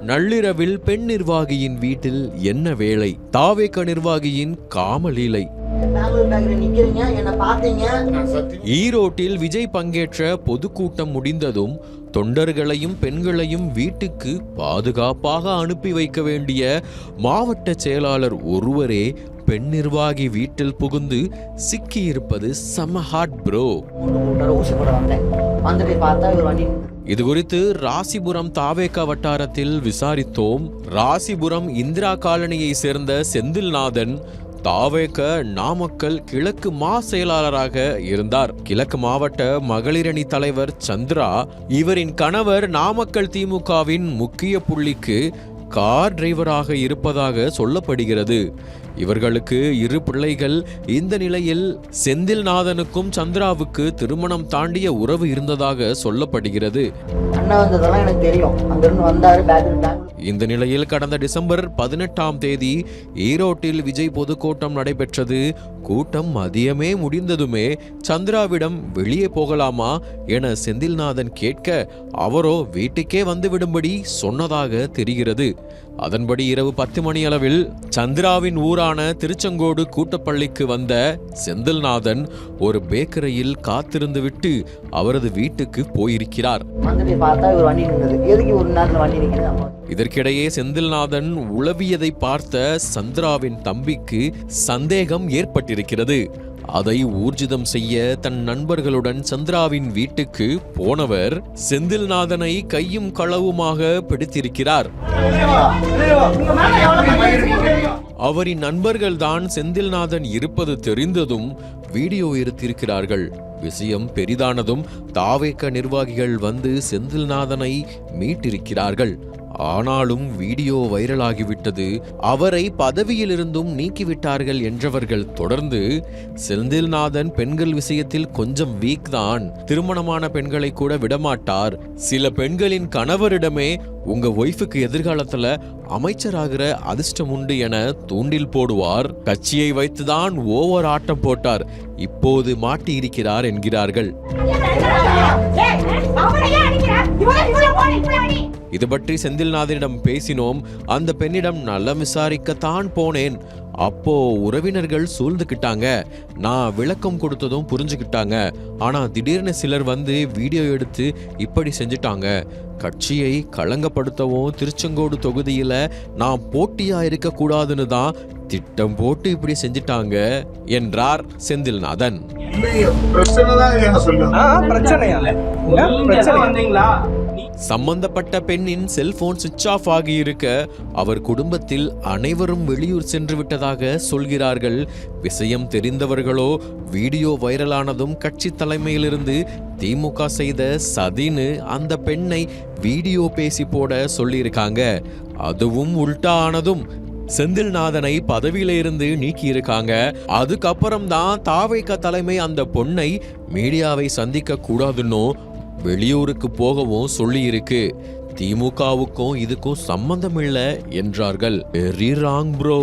நள்ளிரவில் பெண் நிர்வாகியின் வீட்டில் என்ன வேலை? தாவேக நிர்வாகியின் காமலீலை. ஈரோட்டில் விஜய் பங்கேற்ற பொதுக்கூட்டம் முடிந்ததும் தொண்டர்களையும் பெண்களையும் வீட்டுக்கு பாதுகாப்பாக அனுப்பி வைக்க வேண்டிய மாவட்ட செயலாளர் ஒருவரே பெண் நிர்வாகி வீட்டில் புகுந்து சிக்கியிருப்பது செம ஹாட் ப்ரோ. இது குறித்து ராசிபுரம் தாவேகா வட்டாரத்தில் விசாரித்தோம். ராசிபுரம் இந்திரா காலனியை சேர்ந்த செந்தில்நாதன் தாவேக நாமக்கல் கிழக்கு செயலாளராக இருந்தார். கிழக்கு மாவட்ட மகளிரணி தலைவர் சந்திரா, இவரின் கணவர் நாமக்கல் திமுகவின் முக்கிய புள்ளிக்கு கார் டிரைவராக இருப்பதாக சொல்லப்படுகிறது. இவர்களுக்கு 2 பிள்ளைகள். இந்த நிலையில் செந்தில்நாதனுக்கும் சந்திராவுக்கு திருமணம் தாண்டிய உறவு இருந்ததாக சொல்லப்படுகிறது. இந்த நிலையில் கடந்த டிசம்பர் 18ஆம் தேதி ஈரோட்டில் விஜய் பொதுக்கூட்டம் நடைபெற்றது. கூட்டம் மதியமே முடிந்ததுமே சந்திராவிடம் வெளியே போகலாமா என செந்தில்நாதன் கேட்க அவரோ வீட்டுக்கே வந்துவிடும்படி சொன்னதாக தெரிகிறது. அதன்படி இரவு 10 மணி அளவில் சந்திராவின் ஊரான திருச்செங்கோடு கூட்டப்பள்ளிக்கு வந்த செந்தில்நாதன் ஒரு பேக்கரியில் காத்திருந்து விட்டு அவரது வீட்டுக்கு போயிருக்கிறார். இதற்கிடையே செந்தில்நாதன் உளவியதை பார்த்த சந்திராவின் தம்பிக்கு சந்தேகம் ஏற்பட்டிருக்கிறது. அதை ஊர்ஜிதம் செய்ய தன் நண்பர்களுடன் சந்திராவின் வீட்டுக்கு போனவர் செந்தில்நாதனை கையும் களவுமாக பிடித்திருக்கிறார். அவரின் நண்பர்கள்தான் செந்தில்நாதன் இருப்பது தெரிந்ததும் வீடியோ எடுத்திருக்கிறார்கள். விஷயம் பெரிதானதும் தாவேக நிர்வாகிகள் வந்து செந்தில்நாதனை மீட்டிருக்கிறார்கள். ஆனாலும் வீடியோ வைரலாகிவிட்டது. அவரை பதவியிலிருந்தும் நீக்கிவிட்டார்கள் என்றவர்கள் தொடர்ந்து செந்தில்நாதன் பெண்கள் விஷயத்தில் கொஞ்சம் வீக் தான், திருமணமான பெண்களை கூட விடமாட்டார், சில பெண்களின் கணவரிடமே உங்க ஒய்ஃபுக்கு எதிர்காலத்துல அமைச்சராகிற அதிர்ஷ்டம் உண்டு என தூண்டில் போடுவார், கட்சியை வைத்துதான் ஓவர் ஆட்டம் போட்டார், இப்போது மாட்டி இருக்கிறார் என்கிறார்கள். இது பற்றி செந்தில்நாதனிடம் பேசினோம். அந்த பெண்ணிடம் நலம் விசாரிக்கத்தான் போனேன். அப்போ உறவினர்கள் சூழ்ந்துக்கிட்டாங்க. நான் விளக்கம் கொடுத்ததும் புரிஞ்சுக்கிட்டாங்க. ஆனா திடீர்னு சிலர் வந்து வீடியோ எடுத்து இப்படி செஞ்சுட்டாங்க. கட்சியை களங்கப்படுத்தவும் திருச்செங்கோடு தொகுதியில நான் போட்டியா இருக்க கூடாதுன்னு தான் திட்டம் போட்டு இப்படி செஞ்சிட்டாங்க என்றார் செந்தில்நாதன். சம்பந்தப்பட்ட பெண்ணின் செல்போன் சுவிட்ச் ஆஃப் ஆகியிருக்க அவர் குடும்பத்தில் அனைவரும் வெளியூர் சென்று விட்டதாக சொல்கிறார்கள். விஷயம் தெரிந்தவர்களோ வீடியோ வைரலானதும் கட்சி தலைமையிலிருந்து திமுக செய்த சதின்னு அந்த பெண்ணை வீடியோ பேசி போட சொல்லியிருக்காங்க. அதுவும் உல்டா ஆனதும் செந்தில்நாதனை பதவியில இருந்து நீக்கி இருக்காங்க. அதுக்கப்புறம் தான் தாவேக தலைமை அந்த பொண்ணை மீடியாவை சந்திக்க கூடாதுன்னு வெளியூருக்கு போகவும் சொல்லி இருக்கு. திமுகவுக்கும் இதுக்கும் சம்பந்தம் இல்லை என்றார்கள். Very wrong bro.